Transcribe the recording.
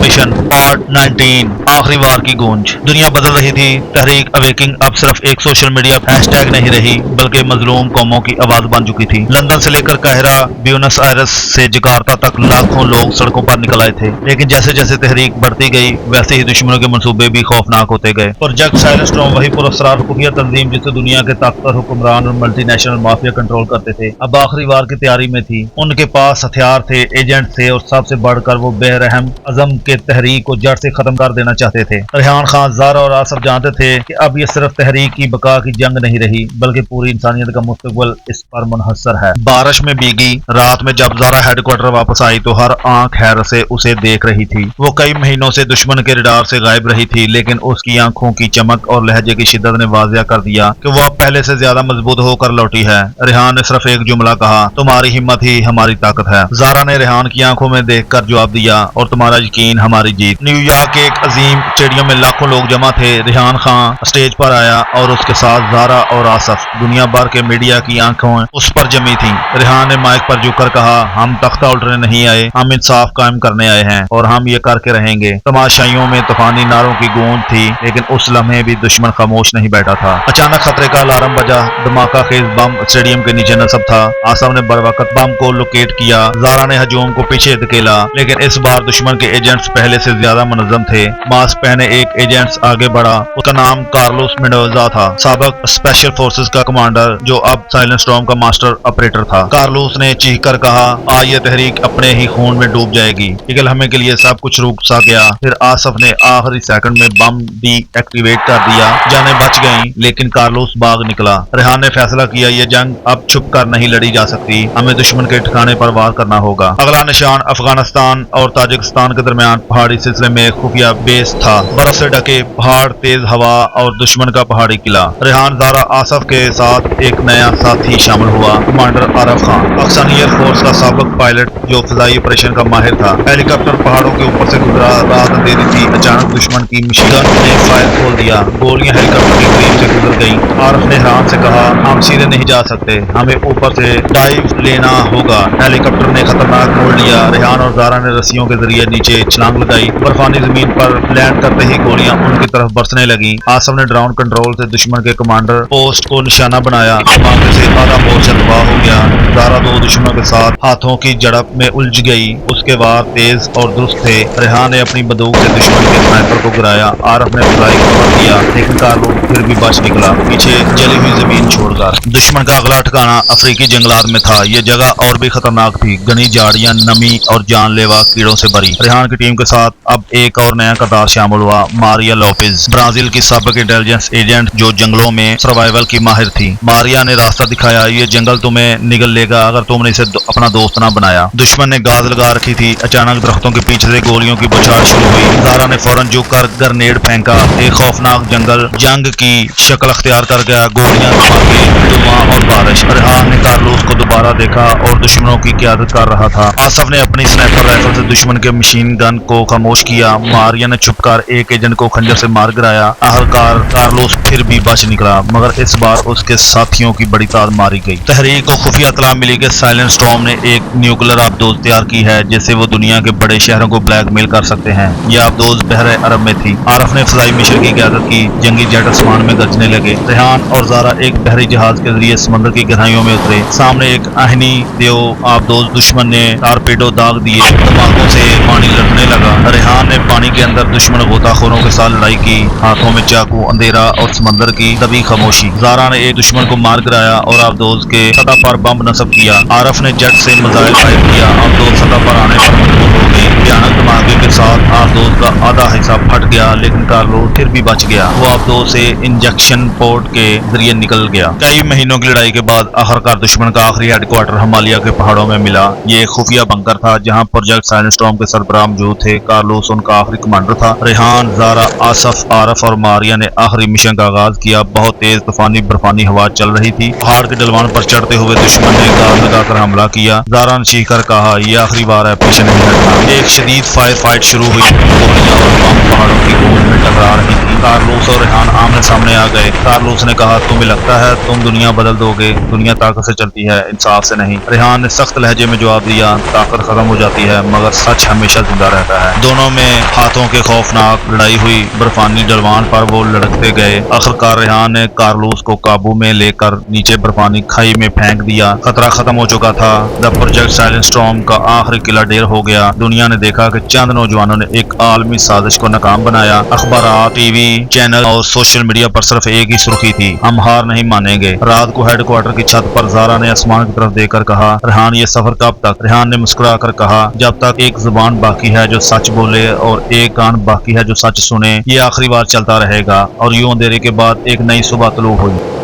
Mission part 19 आखिरी वार की गूंज। दुनिया बदल रही थी। तहरीक अवेकिंग अब सिर्फ एक सोशल मीडिया हैशटैग नहीं रही बल्कि मजलूम कौमों की आवाज बन चुकी थी। लंदन से लेकर काहिरा, ब्यूनस आयरस से जकार्ता तक लाखों लोग सड़कों पर निकल आए थे। लेकिन जैसे जैसे तहरीक बढ़ती गई वैसे ही दुश्मनों के मंसूबे भी खौफनाक होते गए। प्रोजेक्ट साइलेंट स्टॉर्म वही पुरस्कार खुफिया तंजीम जिसे दुनिया के ताकतवर हुक्मरान और मल्टीनेशनल माफिया कंट्रोल करते थे, अब आखिरी वार की तैयारी में थी। उनके पास हथियार थे, एजेंट थे और सबसे बढ़कर वो बेरहम अज़म के तहरीक को जड़ से खत्म कर देना चाहते थे। रेहान खान, ज़ारा और आसफ जानते थे कि अब ये सिर्फ तहरीक की बका की जंग नहीं रही बल्कि पूरी इंसानियत का मुस्तकबिल इस पर मुनहसर है। बारिश में भीगी रात में जब ज़ारा हेडक्वार्टर वापस आई तो हर आंख हैरत से उसे देख रही थी। वो कई महीनों से दुश्मन के रडार से गायब रही थी, लेकिन उसकी आंखों की चमक और लहजे की शिद्दत ने वाज़िया कर दिया कि वो अब पहले से ज्यादा मजबूत होकर लौटी है। रेहान ने सिर्फ एक जुमला कहा, तुम्हारी हिम्मत ही हमारी ताकत है। ज़ारा ने रेहान की आंखों में देखकर जवाब दिया, और तुम्हारा यकीन हमारी जीत। न्यूयॉर्क के एक अजीम स्टेडियम में लाखों लोग जमा थे। रेहान खान स्टेज पर आया और उसके साथ ज़ारा और आसफ। दुनिया भर के मीडिया की आंखों उस पर जमी थी। रेहान ने माइक पर झुककर कहा, हम तख्ता उल्टने नहीं आए, हम इंसाफ कायम करने आए हैं और हम ये करके रहेंगे। तमाशाइयों में तूफानी नारों की गूंज थी, लेकिन उस लम्हे भी दुश्मन खामोश नहीं बैठा था। अचानक खतरे का अलार्म बजा। धमाका खेज बम स्टेडियम के नीचे नस्ब था। आसफ ने बरवकत बम को लोकेट किया। ज़ारा ने हजूम को पीछे धकेला, लेकिन इस बार दुश्मन के एजेंट्स पहले से ज्यादा मुनज़्ज़म थे। मास्क पहने एक एजेंट्स आगे बढ़ा। उसका नाम कार्लोस मेंडोजा था, साबिक स्पेशल फोर्सेस का कमांडर जो अब साइलेंट स्टॉर्म का मास्टर ऑपरेटर था। कार्लोस ने चीख कर कहा, आज ये तहरीक अपने ही खून में डूब जाएगी। इगल हमें के लिए सब कुछ रुक सा गया। फिर आसफ ने आखिरी सेकंड में बम डीएक्टिवेट कर दिया। जाने बच गई, लेकिन कार्लोस भाग निकला। रेहान ने फैसला किया, ये जंग अब छुप कर नहीं लड़ी जा सकती, हमें दुश्मन के ठिकाने पर वार करना होगा। अगला निशान अफगानिस्तान और ताजिकिस्तान के दरमियान पहाड़ी सिलसिले में खुफिया बेस था। बर्फ से ढके पहाड़, तेज हवा और दुश्मन का पहाड़ी किला। रेहान, ज़ारा, आसफ के साथ एक नया साथी शामिल हुआ, कमांडर आरफ खान, पाकिस्तान एयरफोर्स का साबिक पायलट जो फिजाई ऑपरेशन का माहिर था। हेलीकॉप्टर पहाड़ों के ऊपर से गुजरा। रात अंधेरी थी। अचानक दुश्मन की मिशिगन ने फायर खोल दिया। गोलियां हेलीकॉप्टर के करीब से गुजर गईं। आरफ ने हैरान से कहा, हम सीधे नहीं जा सकते, हमें ऊपर से डाइव लेना होगा। हेलीकॉप्टर ने खतरनाक मोड़ लिया। रेहान और ज़ारा ने रस्सियों के जरिए नीचे छलांग लगाई। बर्फानी जमीन पर लैंड करते ही गोलियां उनकी तरफ बरसने लगी। आसफ ने ड्रोन कंट्रोल से दुश्मन के कमांडर पोस्ट को निशाना बनाया। धमाके से आधा मोर्चा तबाह हो गया। ज़ारा दो दुश्मनों के साथ हाथों की झड़प में उलझ गई। उसके वार तेज और दुरुस्त थे। रेहान ने अपनी बंदूक से दुश्मन के स्नाइपर को गिराया। आरफ ने फिजाई कवर किया, लेकिन कार्लोस फिर भी बच निकला, पीछे जली हुई जमीन छोड़कर। दुश्मन का अगला ठिकाना अफ्रीकी जंगलात में था। यह जगह और भी खतरनाक थी, घनी झाड़ियां, नमी और जानलेवा कीड़ों से भरी। रेहान की टीम के साथ अब एक और नया किरदार शामिल हुआ, मारिया लोपेज, ब्राजील की साबिक इंटेलिजेंस एजेंट जो जंगलों में सर्वाइवल की माहिर थी। मारिया ने रास्ता दिखाया, ये जंगल तुम्हें निगल लेगा अगर तुमने इसे अपना दोस्त ना बनाया। दुश्मन ने गाज लगा रखी थी। अचानक दरख्तों के पीछे से गोलियों की बौछार शुरू हुई। ज़ारा ने फौरन झुक कर ग्रेनेड फेंका। एक खौफनाक जंगल जंग की शक्ल अख्तियार कर गया। गोलियां, धमाके, धुआं और बारिश। रेहान ने कार्लोस को दोबारा देखा और दुश्मनों की क़यादत कर रहा था। आसफ ने अपनी स्नाइपर राइफल से दुश्मन के मशीन गन को खामोश किया। मारिया ने छुपकर एक एजेंट को खंजर से मार गिराया। आखिरकार कार्लोस फिर भी बच निकला, मगर इस बार उसके साथियों की बड़ी तादाद मारी गई। तहरीक को खुफिया इत्तला मिली कि साइलेंट स्टॉर्म ने एक न्यूक्लियर आबदोज तैयार की है जिससे वो दुनिया के बड़े शहरों को ब्लैकमेल कर सकते हैं। यह आबदोज बहरे अरब में थी। आरफ ने फिजाई मिशन की क़यादत की। जंगी जेट आसमान में गरजने लगे। रेहान और ज़ारा एक बहरी जहाज के जरिए समंदर की गहराइयों में उतरे। सामने एक आहनी देव आबदोज दुश्मन ने टारपीडो दाग दिए। धमाकों से पानी लड़ने लगा। रेहान ने पानी के अंदर दुश्मन गोताखोरों के साथ लड़ाई की, हाथों में चाकू, अंधेरा और समंदर की दबी खामोशी। ज़ारा ने एक दुश्मन को मार गिराया और आबदोज के सतह पर बम नस्ब किया। आरफ ने जेट से मिसाइल फायर किया। आबदोज सतह पर आने पर मजबूर हो गई। भयानक धमाके के साथ आबदोज का आधा हिस्सा फट गया, लेकिन कार्लोस फिर भी बच गया। वो आबदोज से इंजेक्शन पोर्ट के जरिए निकल गया। कई महीनों की लड़ाई के बाद आखिरकार दुश्मन का आखिरी हेडक्वार्टर हिमालय के पहाड़ों में मिला। ये एक खुफिया बंकर था जहां प्रोजेक्ट साइलेंट स्टॉर्म के सरबराह मौजूद थे। कार्लोस उनका आखिरी कमांडर था। रेहान, ज़ारा, आसफ, आरफ और मारिया ने आखिरी मिशन का आगाज किया। बहुत तेज तूफानी बर्फानी हवा चल रही थी। पहाड़ के ढलवान पर चढ़ते हुए दुश्मन ने गाज लगाकर हमला किया। ज़ारा ने चीख कर कहा, यह आखिरी बार है, पीछे नहीं हटना। एक शदीद फायर फाइट शुरू हुई। गोलियां और बम पहाड़ों की गूंज में टकरा रही थी। कार्लोस और रेहान आमने सामने आ गए। कार्लोस ने कहा, तुम्हें लगता है तुम दुनिया बदल दोगे? दुनिया ताकत से चलती है, इंसाफ से नहीं। रेहान ने सख्त लहजे में जवाब दिया, ताकत खत्म हो जाती है मगर सच हमेशा जिंदा रहता है। दोनों में हाथों के खौफनाक लड़ाई हुई। बर्फानी ढलवान पर वो लड़कते गए। आखिरकार रेहान ने कार्लोस को काबू में लेकर नीचे बर्फानी खाई में फेंक दिया। खतरा खत्म हो चुका था। द प्रोजेक्ट साइलेंट स्टॉर्म का आखिरी किला ढेर हो गया। दुनिया ने देखा कि चंद नौजवानों ने एक आलमी साजिश को नाकाम बनाया। अखबार, टीवी चैनल और सोशल मीडिया पर सिर्फ एक ही सुर्खी थी, हम हार नहीं मानेंगे। रात को हेडक्वार्टर की छत पर ज़ारा ने आसमान की तरफ देखकर कहा, रेहान ये सफर कब तक? रेहान ने मुस्कुरा कर कहा, जब तक एक जुबान बाकी है जो सच बोले और एक कान बाकी है जो सच सुने। ये आखिरी बार चलता रहेगा। और यूं अंधेरे के बाद एक नई सुबह तुलू हुई।